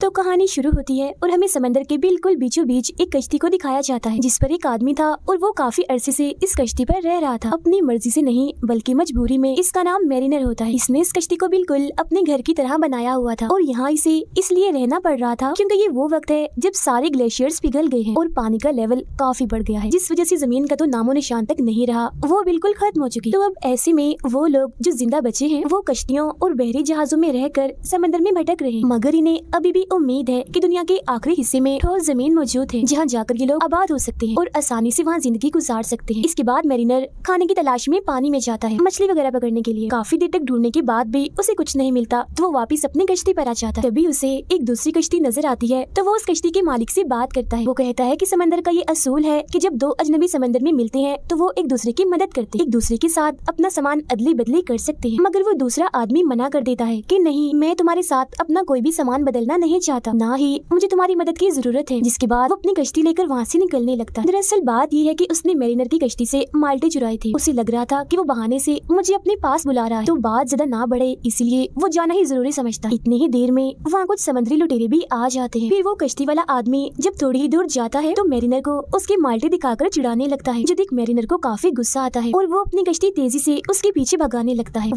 तो कहानी शुरू होती है और हमें समंदर के बिल्कुल बीचों बीच एक कश्ती को दिखाया जाता है जिस पर एक आदमी था और वो काफी अरसे से इस कश्ती पर रह रहा था, अपनी मर्जी से नहीं बल्कि मजबूरी में। इसका नाम मैरिनर होता है। इसने इस कश्ती को बिल्कुल अपने घर की तरह बनाया हुआ था और यहाँ इसे इसलिए रहना पड़ रहा था क्योंकि ये वो वक्त है जब सारे ग्लेशियर्स पिघल गए हैं और पानी का लेवल काफी बढ़ गया है, जिस वजह से जमीन का तो नामो निशान तक नहीं रहा, वो बिल्कुल खत्म हो चुकी। तो अब ऐसे में वो लोग जो जिंदा बचे हैं वो कश्तियों और बहरी जहाजों में रहकर समंदर में भटक रहे हैं, मगर इन्हें अभी भी उम्मीद है कि दुनिया के आखिरी हिस्से में ठोस जमीन मौजूद है जहाँ जाकर ये लोग आबाद हो सकते हैं और आसानी से वहाँ जिंदगी गुजार सकते हैं। इसके बाद मैरिनर खाने की तलाश में पानी में जाता है मछली वगैरह पकड़ने के लिए। काफी देर तक ढूंढने के बाद भी उसे कुछ नहीं मिलता तो वो वापस अपनी कश्ती पर आ जाता है। तभी उसे एक दूसरी कश्ती नजर आती है तो वो उस कश्ती के मालिक से बात करता है। वो कहता है कि समंदर का ये असूल है कि जब दो अजनबी समंदर में मिलते हैं तो वो एक दूसरे की मदद करते हैं, एक दूसरे के साथ अपना सामान अदली बदली कर सकते हैं। मगर वो दूसरा आदमी मना कर देता है कि नहीं, मैं तुम्हारे साथ अपना कोई भी सामान बदलना नहीं चाहता, ना ही मुझे तुम्हारी मदद की जरूरत है। जिसके बाद वो अपनी कश्ती लेकर वहाँ से निकलने लगता है। दरअसल बात ये है कि उसने मैरिनर की कश्ती से माल्टे चुराए थे। उसे लग रहा था कि वो बहाने से मुझे अपने पास बुला रहा है तो बात ज्यादा ना बढ़े इसलिए वो जाना ही जरूरी समझता। इतनी ही देर में वहाँ कुछ समुद्री लुटेरे भी आ जाते हैं। फिर वो कश्ती वाला आदमी जब थोड़ी ही दूर जाता है तो मैरिनर को उसके माल्टे दिखाकर चिढ़ाने लगता है, जो देख मैरिनर को काफी गुस्सा आता है और वो अपनी कश्ती तेजी से उसके पीछे भगाने लगता है।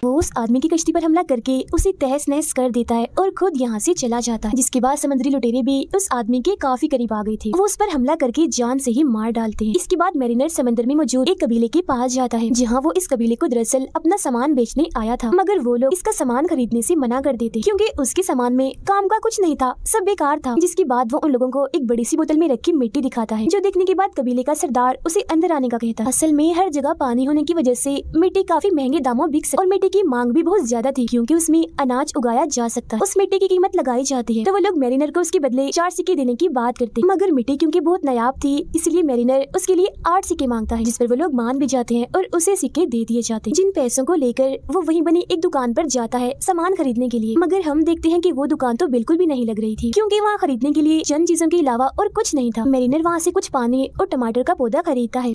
वो उस आदमी की कश्ती पर हमला करके उसे तहस नहस कर देता है और खुद यहाँ से चला जाता है। जिसके बाद समुद्री लुटेरे भी उस आदमी के काफी करीब आ गए थे, वो उस पर हमला करके जान से ही मार डालते हैं। इसके बाद मैरिनर समंदर में मौजूद एक कबीले के पास जाता है जहाँ वो इस कबीले को दरअसल अपना सामान बेचने आया था, मगर वो लोग इसका सामान खरीदने से मना कर देते क्योंकि उसके सामान में काम का कुछ नहीं था, सब बेकार था। जिसके बाद वो उन लोगों को एक बड़ी सी बोतल में रखी मिट्टी दिखाता है, जो देखने के बाद कबीले का सरदार उसे अंदर आने का कहता है। असल में हर जगह पानी होने की वजह से मिट्टी काफी महंगे दामों बिक सकती और मिट्टी की मांग भी बहुत ज्यादा थी क्योंकि उसमें अनाज उगाया जा सकता है। उस मिट्टी की कीमत लगाई जाती है तो वो लोग मैरिनर को उसके बदले 4 सिक्के देने की बात करते हैं, मगर मिट्टी क्योंकि बहुत नायाब थी इसलिए मैरिनर उसके लिए 8 सिक्के मांगता है, जिस पर वो लोग मान भी जाते हैं और उसे सिक्के दे दिए जाते हैं। जिन पैसों को लेकर वो वहीं बनी एक दुकान पर जाता है सामान खरीदने के लिए, मगर हम देखते हैं कि वो दुकान तो बिल्कुल भी नहीं लग रही थी क्योंकि वहाँ खरीदने के लिए चंद चीजों के अलावा और कुछ नहीं था। मैरिनर वहाँ से कुछ पानी और टमाटर का पौधा खरीदता है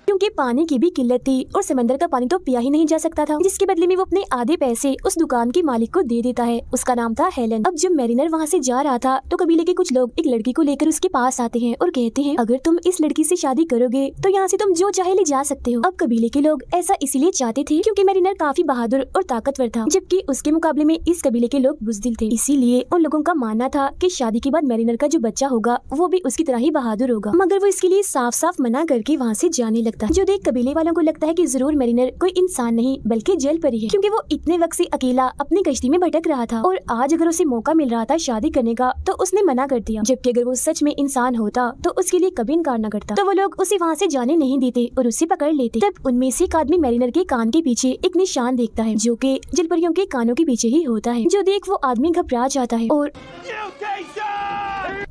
क्योंकि पानी की भी किल्लत थी और समंदर का पानी तो पिया ही नहीं जा सकता था, जिसके बदले में वो अपने आधे पैसे उस दुकान के मालिक को दे देता है। उसका नाम था हेलन। अब जब मैरिनर वहाँ से जा रहा था तो कबीले के कुछ लोग एक लड़की को लेकर उसके पास आते हैं और कहते हैं अगर तुम इस लड़की से शादी करोगे तो यहाँ से तुम जो चाहे ले जा सकते हो। अब कबीले के लोग ऐसा इसलिए चाहते थे क्योंकि मैरिनर काफी बहादुर और ताकतवर था, जबकि उसके मुकाबले में इस कबीले के लोग बुज़दिल थे। इसीलिए उन लोगों का मानना था कि शादी के बाद मैरिनर का जो बच्चा होगा वो भी उसकी तरह ही बहादुर होगा, मगर वो इसके लिए साफ साफ मना करके वहाँ से जाने लगता है। जो देख कबीले वालों को लगता है कि जरूर मैरिनर कोई इंसान नहीं बल्कि जल परी है क्योंकि वो इतने वक्त से अकेला अपनी कश्ती में भटक रहा था और आज अगर उसे मौका मिल रहा था शादी करने का तो उसने मना कर दिया, जबकि अगर वो सच में इंसान होता तो उसके लिए कभी इनकार न करता। तो वो लोग उसे वहाँ से जाने नहीं देते और उसे पकड़ लेते। तब उनमें से एक आदमी मैरिनर के कान के पीछे एक निशान देखता है जो कि जलपरियों के कानों के पीछे ही होता है। जो देख वो आदमी घबरा जाता है और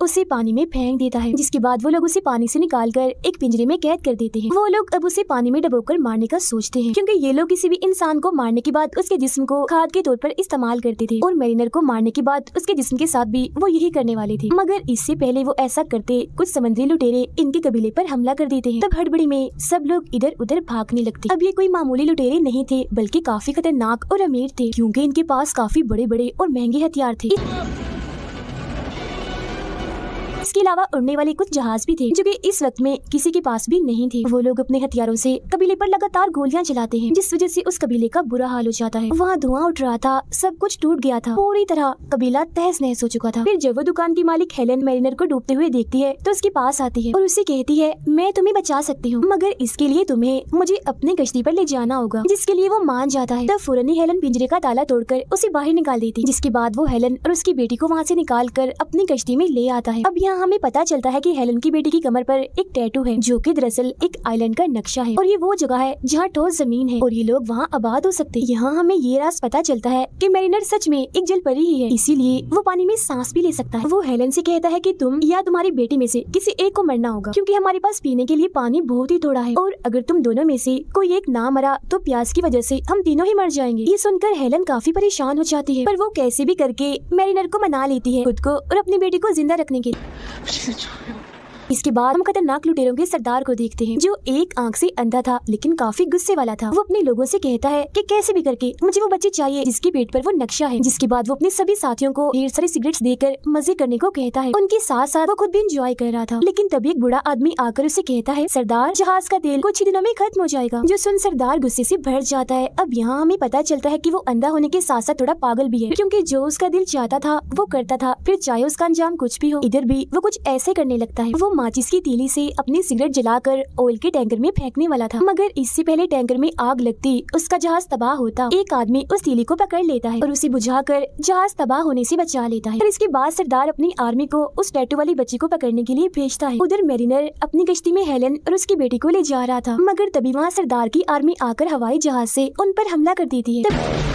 उसे पानी में फेंक देता है, जिसके बाद वो लोग उसे पानी से निकालकर एक पिंजरे में कैद कर देते हैं। वो लोग अब उसे पानी में डुबोकर मारने का सोचते हैं क्योंकि ये लोग किसी भी इंसान को मारने के बाद उसके जिस्म को खाद के तौर पर इस्तेमाल करते थे और मैरिनर को मारने के बाद उसके जिस्म के साथ भी वो यही करने वाले थे। मगर इससे पहले वो ऐसा करते कुछ समुद्री लुटेरे इनके कबीले पर हमला कर देते हैं। तब हड़बड़ी में सब लोग इधर उधर भागने लगते। अब ये कोई मामूली लुटेरे नहीं थे बल्कि काफी खतरनाक और अमीर थे क्योंकि इनके पास काफी बड़े बड़े और महंगे हथियार थे। इसके अलावा उड़ने वाले कुछ जहाज भी थे जो कि इस वक्त में किसी के पास भी नहीं थे। वो लोग अपने हथियारों से कबीले पर लगातार गोलियां चलाते हैं, जिस वजह से उस कबीले का बुरा हाल हो जाता है। वहाँ धुआं उठ रहा था, सब कुछ टूट गया था, पूरी तरह कबीला तहस नहस हो चुका था। फिर जब वो दुकान की मालिक हेलन मैरिनर को डूबते हुए देखती है तो उसके पास आती है और उससे कहती है मैं तुम्हें बचा सकती हूँ, मगर इसके लिए तुम्हें मुझे अपनी कश्ती पर ले जाना होगा, जिसके लिए वो मान जाता है। तब फौरन ही हेलन पिंजरे का ताला तोड़कर उसे बाहर निकाल देती, जिसके बाद वो हेलन और उसकी बेटी को वहाँ से निकाल कर अपनी कश्ती में ले आता है। अब यहाँ हमें पता चलता है कि हेलन की बेटी की कमर पर एक टैटू है जो कि दरअसल एक आइलैंड का नक्शा है और ये वो जगह है जहाँ ठोस जमीन है और ये लोग वहाँ आबाद हो सकते हैं। यहाँ हमें ये राज पता चलता है कि मैरिनर सच में एक जल परी ही है, इसीलिए वो पानी में सांस भी ले सकता है। वो हेलन से कहता है कि तुम या तुम्हारी बेटी में से किसी एक को मरना होगा क्योंकि हमारे पास पीने के लिए पानी बहुत ही थोड़ा है और अगर तुम दोनों में से कोई एक ना मरा तो प्यास की वजह से हम तीनों ही मर जाएंगे। ये सुनकर हेलन काफी परेशान हो जाती है, पर वो कैसे भी करके मैरिनर को मना लेती है खुद को और अपनी बेटी को जिंदा रखने के लिए। इसके बाद हम खतरनाक लुटेरों के सरदार को देखते हैं, जो एक आंख से अंधा था लेकिन काफी गुस्से वाला था। वो अपने लोगों से कहता है कि कैसे भी करके मुझे वो बच्ची चाहिए जिसके पेट पर वो नक्शा है। जिसके बाद वो अपने सभी साथियों को ढेर सारे सिगरेट्स देकर मजे करने को कहता है। उनके साथ साथ वो खुद भी एंजॉय कर रहा था। लेकिन तभी एक बूढ़ा आदमी आकर उसे कहता है, सरदार जहाज का तेल कुछ ही दिनों में खत्म हो जाएगा। जो सुन सरदार गुस्से से भर जाता है। अब यहाँ हमें पता चलता है कि वो अंधा होने के साथ साथ थोड़ा पागल भी है, क्योंकि जो उसका दिल चाहता था वो करता था, फिर चाहे उसका अंजाम कुछ भी हो। इधर भी वो कुछ ऐसे करने लगता है। वो माचिस की तीली से अपनी सिगरेट जलाकर ऑयल के टैंकर में फेंकने वाला था, मगर इससे पहले टैंकर में आग लगती उसका जहाज तबाह होता। एक आदमी उस तीली को पकड़ लेता है और उसे बुझाकर जहाज तबाह होने से बचा लेता है। और इसके बाद सरदार अपनी आर्मी को उस टैटू वाली बच्ची को पकड़ने के लिए भेजता है। उधर मैरिनर अपनी कश्ती में हेलन और उसकी बेटी को ले जा रहा था, मगर तभी वहाँ सरदार की आर्मी आकर हवाई जहाज से उन पर हमला कर देती है।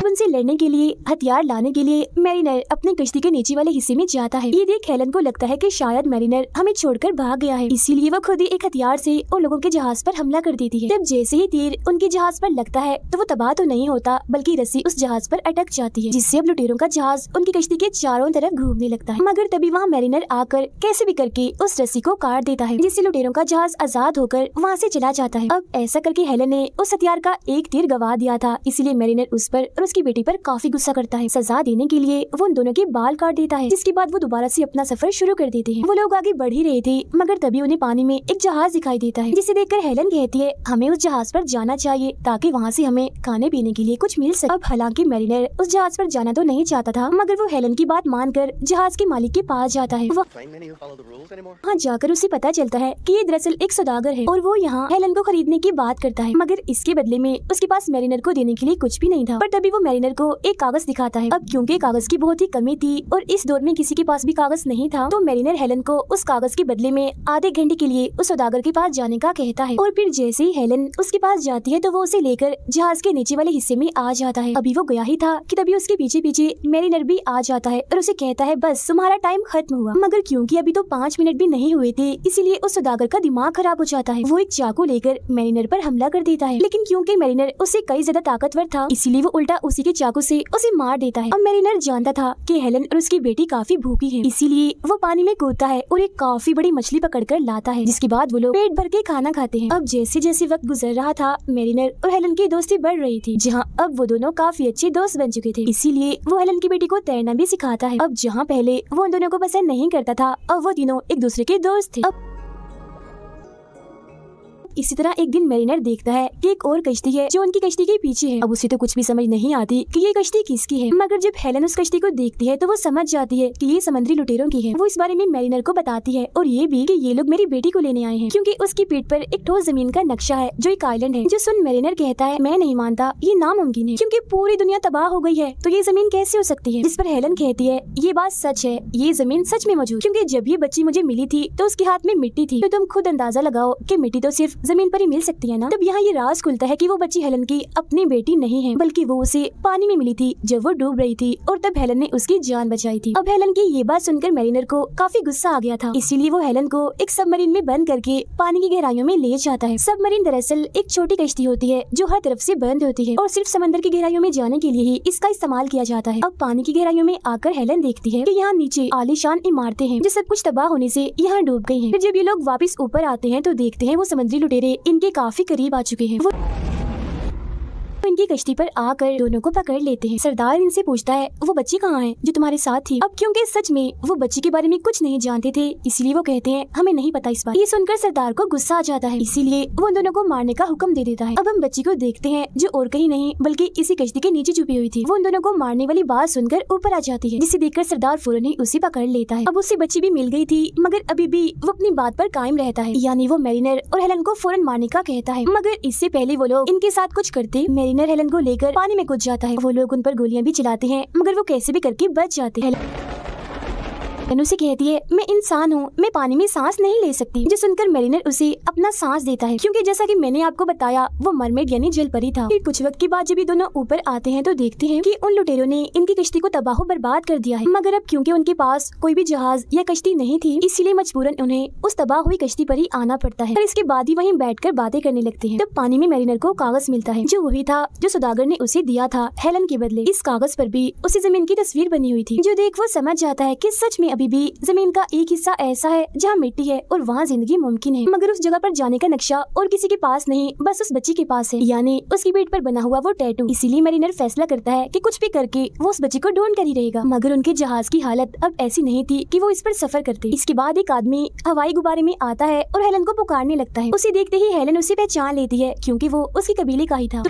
उनसे लड़ने के लिए हथियार लाने के लिए मैरिनर अपनी कश्ती के नीचे वाले हिस्से में जाता है। ये देख हेलन को लगता है कि शायद मैरिनर हमें छोड़कर भाग गया है, इसीलिए वो खुद ही एक हथियार से उन लोगों के जहाज पर हमला कर देती है। जब जैसे ही तीर उनके जहाज पर लगता है तो वो तबाह तो नहीं होता, बल्कि रस्सी उस जहाज पर अटक जाती है, जिससे अब लुटेरों का जहाज उनकी कश्ती के चारों तरफ घूमने लगता है। मगर तभी वहाँ मैरिनर आकर कैसे भी करके उस रस्सी को काट देता है, जिससे लुटेरों का जहाज आजाद होकर वहाँ से चला जाता है। अब ऐसा करके हेलन ने उस हथियार का एक तीर गवा दिया था, इसीलिए मैरिनर उस पर और उसकी बेटी पर काफी गुस्सा करता है। सजा देने के लिए वो उन दोनों के बाल काट देता है, जिसके बाद वो दोबारा से अपना सफर शुरू कर देते हैं। वो लोग आगे बढ़ ही रहे थे, मगर तभी उन्हें पानी में एक जहाज दिखाई देता है, जिसे देखकर हेलन कहती है, हमें उस जहाज पर जाना चाहिए ताकि वहाँ से हमें खाने पीने के लिए कुछ मिल सके। अब हालांकि मैरिनर उस जहाज पर जाना तो नहीं चाहता था, मगर वो हेलन की बात मानकर जहाज के मालिक के पास जाता है। वहाँ जाकर उसे पता चलता है कि ये दरअसल एक सौदागर है और वो यहाँ हेलन को खरीदने की बात करता है, मगर इसके बदले में उसके पास मैरिनर को देने के लिए कुछ भी नहीं था। पर तभी वो मैरिनर को एक कागज दिखाता है। अब क्योंकि कागज की बहुत ही कमी थी और इस दौर में किसी के पास भी कागज नहीं था, तो मैरिनर हेलन को उस कागज के बदले में आधे घंटे के लिए उस सौदागर के पास जाने का कहता है। और फिर जैसे ही हेलन उसके पास जाती है तो वो उसे लेकर जहाज के नीचे वाले हिस्से में आ जाता है। अभी वो गया ही था कि तभी उसके पीछे पीछे मैरिनर भी आ जाता है और उसे कहता है, बस तुम्हारा टाइम खत्म हुआ। मगर क्योंकि अभी तो 5 मिनट भी नहीं हुए थे, इसीलिए उस सौदागर का दिमाग खराब हो जाता है। वो एक चाकू लेकर मैरिनर पर हमला कर देता है, लेकिन क्योंकि मैरिनर उससे कई ज्यादा ताकतवर था, इसीलिए वो उल्टा उसी के चाकू से उसे मार देता है। अब मैरिनर जानता था कि हेलन और उसकी बेटी काफी भूखी हैं, इसीलिए वो पानी में कूदता है और एक काफी बड़ी मछली पकड़कर लाता है, जिसके बाद वो लोग पेट भर के खाना खाते हैं। अब जैसे जैसे वक्त गुजर रहा था, मैरिनर और हेलन की दोस्ती बढ़ रही थी, जहाँ अब वो दोनों काफी अच्छे दोस्त बन चुके थे। इसीलिए वो हेलन की बेटी को तैरना भी सिखाता है। अब जहाँ पहले वो उन दोनों को पसंद नहीं करता था, अब वो तीनों एक दूसरे के दोस्त थे। इसी तरह एक दिन मैरिनर देखता है कि एक और कश्ती है जो उनकी कश्ती के पीछे है। अब उसे तो कुछ भी समझ नहीं आती कि ये कश्ती किसकी है, मगर जब हेलन उस कश्ती को देखती है तो वो समझ जाती है कि ये समुद्री लुटेरों की है। वो इस बारे में मैरिनर को बताती है और ये भी कि ये लोग मेरी बेटी को लेने आए हैं, क्योंकि उसकी पीठ पर एक ठोस जमीन का नक्शा है जो एक आइलैंड है। जो सुन मैरिनर कहता है, मैं नहीं मानता, ये नामुमकिन है, क्योंकि पूरी दुनिया तबाह हो गई है तो ये जमीन कैसे हो सकती है। जिस पर हेलन कहती है, ये बात सच है, ये जमीन सच में मौजूद, क्योंकि जब ये बच्ची मुझे मिली थी तो उसके हाथ में मिट्टी थी, तो तुम खुद अंदाजा लगाओ कि मिट्टी तो सिर्फ जमीन पर ही मिल सकती है ना। तब यहाँ ये राज खुलता है कि वो बच्ची हेलन की अपनी बेटी नहीं है, बल्कि वो उसे पानी में मिली थी जब वो डूब रही थी, और तब हेलन ने उसकी जान बचाई थी। अब हेलन की ये बात सुनकर मैरिनर को काफी गुस्सा आ गया था, इसीलिए वो हेलन को एक सबमरीन में बंद करके पानी की गहराइयों में ले जाता है। सबमरीन दरअसल एक छोटी कश्ती होती है जो हर तरफ से बंद होती है और सिर्फ समंदर की गहराइयों में जाने के लिए ही इसका इस्तेमाल किया जाता है। अब पानी की गहराइयों में आकर हेलन देखती है कि यहाँ नीचे आलीशान इमारतें हैं जो सब कुछ तबाह होने से यहाँ डूब गई हैं। फिर जब ये लोग वापस ऊपर आते हैं तो देखते हैं वो समुद्री लुटेरे इनके काफी करीब आ चुके हैं। वो इनकी कश्ती पर आकर दोनों को पकड़ लेते हैं। सरदार इनसे पूछता है, वो बच्ची कहाँ है जो तुम्हारे साथ थी। अब क्योंकि सच में वो बच्ची के बारे में कुछ नहीं जानते थे, इसीलिए वो कहते हैं, हमें नहीं पता इस बात। ये सुनकर सरदार को गुस्सा आ जाता है, इसीलिए वो उन दोनों को मारने का हुक्म दे देता है। अब हम बच्ची को देखते हैं जो और कहीं नहीं बल्कि इसी कश्ती के नीचे छुपी हुई थी। वो उन दोनों को मारने वाली बात सुनकर ऊपर आ जाती है, जिसे देखकर सरदार फौरन ही उसे पकड़ लेता है। अब उससे बच्ची भी मिल गई थी, मगर अभी भी वो अपनी बात पर कायम रहता है, यानी वो मैरिनर और हेलन को फौरन मारने का कहता है। मगर इससे पहले वो लोग इनके साथ कुछ करते, मैरिनर हेलन को लेकर पानी में कूद जाता है। वो लोग उन पर गोलियां भी चलाते हैं, मगर वो कैसे भी करके बच जाते हैं। हेलन उसे कहती है, मैं इंसान हूँ, मैं पानी में सांस नहीं ले सकती। जो सुनकर मैरिनर उसे अपना सांस देता है, क्योंकि जैसा कि मैंने आपको बताया वो मरमेड यानी जल परी था। फिर कुछ वक्त के बाद जब ये दोनों ऊपर आते हैं तो देखते हैं कि उन लुटेरों ने इनकी कश्ती को तबाह बर्बाद कर दिया है। मगर अब क्योंकि उनके पास कोई भी जहाज या कश्ती नहीं थी, इसीलिए मजबूरन उन्हें उस तबाह हुई कश्ती पर ही आना पड़ता है। और इसके बाद ही वहीं बैठकर बातें करने लगते हैं। तब पानी में मैरिनर को कागज मिलता है, जो वही था जो सौदागर ने उसे दिया था हेलन के बदले। इस कागज पर भी उसी जमीन की तस्वीर बनी हुई थी, जो देख वो समझ जाता है कि सच में अभी भी जमीन का एक हिस्सा ऐसा है जहाँ मिट्टी है और वहाँ जिंदगी मुमकिन है, मगर उस जगह पर जाने का नक्शा और किसी के पास नहीं, बस उस बच्ची के पास है, यानी उसकी पीठ पर बना हुआ वो टैटू। इसीलिए मैरिनर फैसला करता है कि कुछ भी करके वो उस बच्ची को ढूंढ कर ही रहेगा। मगर उनके जहाज की हालत अब ऐसी नहीं थी कि वो इस पर सफर करते। इसके बाद एक आदमी हवाई गुब्बारे में आता है और हेलन को पुकारने लगता है। उसे देखते ही हेलन उसे पहचान लेती है क्योंकि वो उसके कबीले का ही था।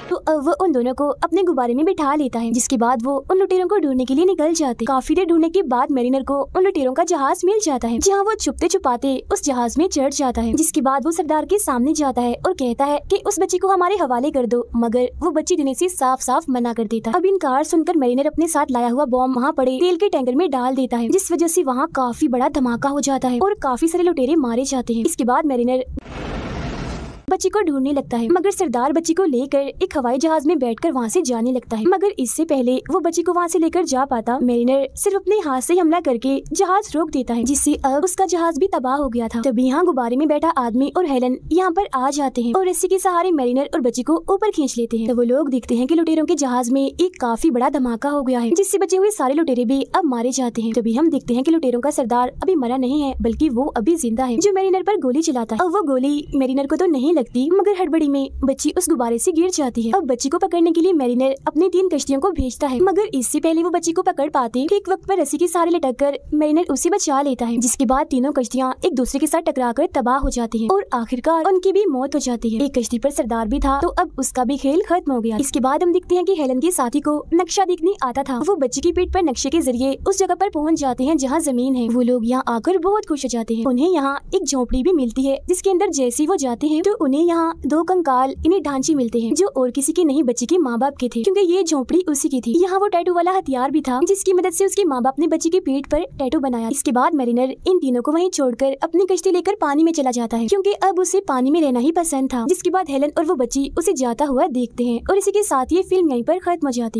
तो अब वो उन दोनों को अपने गुब्बारे में बिठा लेता है, जिसके बाद वो उन लुटेरों को ढूंढने के लिए निकल जाते। काफी देर ढूंढने के बाद मैरिनर को उन लुटेरों का जहाज मिल जाता है, जहाँ वो छुपते छुपाते उस जहाज में चढ़ जाता है। जिसके बाद वो सरदार के सामने जाता है और कहता है कि उस बच्ची को हमारे हवाले कर दो, मगर वो बच्ची देने से साफ साफ मना कर देता। अब इनकार सुनकर मैरिनर अपने साथ लाया हुआ बॉम्ब वहाँ पड़े तेल के टैंकर में डाल देता है, जिस वजह से वहाँ काफी बड़ा धमाका हो जाता है और काफी सारे लुटेरे मारे जाते हैं। इसके बाद मैरिनर बच्ची को ढूंढने लगता है, मगर सरदार बच्ची को लेकर एक हवाई जहाज में बैठकर वहाँ से जाने लगता है। मगर इससे पहले वो बच्ची को वहाँ से लेकर जा पाता, मैरिनर सिर्फ अपने हाथ से हमला करके जहाज रोक देता है, जिससे अब उसका जहाज भी तबाह हो गया था। तभी यहाँ गुब्बारे में बैठा आदमी और हेलन यहाँ पर आ जाते हैं और रस्सी के सहारे मैरिनर और बच्ची को ऊपर खींच लेते हैं। तो वो लोग देखते हैं कि लुटेरों के जहाज में एक काफी बड़ा धमाका हो गया है, जिससे बचे हुए सारे लुटेरे भी अब मारे जाते हैं। तभी हम देखते हैं कि लुटेरों का सरदार अभी मरा नहीं है, बल्कि वो अभी जिंदा है, जो मैरिनर पर गोली चलाता है। अब वो गोली मैरिनर को तो नहीं लगती, मगर हड़बड़ी में बच्ची उस गुब्बारे से गिर जाती है। अब बच्ची को पकड़ने के लिए मैरिनर अपनी 3 कश्तियों को भेजता है, मगर इससे पहले वो बच्ची को पकड़ पाते ठीक वक्त पर रस्सी के सहारे लटक कर मैरिनर उसे बचा लेता है। जिसके बाद तीनों कश्तियाँ एक दूसरे के साथ टकराकर तबाह हो जाती हैं और आखिरकार उनकी भी मौत हो जाती है। एक कश्ती पर सरदार भी था, तो अब उसका भी खेल खत्म हो गया। इसके बाद हम देखते हैं कि हेलन के साथी को नक्शा देखने आता था। वो बच्ची की पीठ पर नक्शे के जरिए उस जगह पर पहुंच जाते हैं जहाँ जमीन है। वो लोग यहाँ आकर बहुत खुश हो जाते हैं। उन्हें यहाँ एक झोपड़ी भी मिलती है, जिसके अंदर जैसे वो जाते हैं तो उन्हें यहाँ 2 कंकाल इन्हें ढांचे मिलते हैं, जो और किसी के नहीं बच्ची के माँ बाप के थे, क्योंकि ये झोपड़ी उसी की थी। यहाँ वो टैटू वाला हथियार भी था, जिसकी मदद से उसके माँ बाप ने बच्ची की पीठ पर टैटू बनाया। इसके बाद मैरिनर इन तीनों को वहीं छोड़कर अपनी कश्ती लेकर पानी में चला जाता है, क्योंकि अब उसे पानी में रहना ही पसंद था। जिसके बाद हेलन और वो बच्ची उसे जाता हुआ देखते हैं और इसी के साथ ये फिल्म यहीं पर खत्म हो जाती है।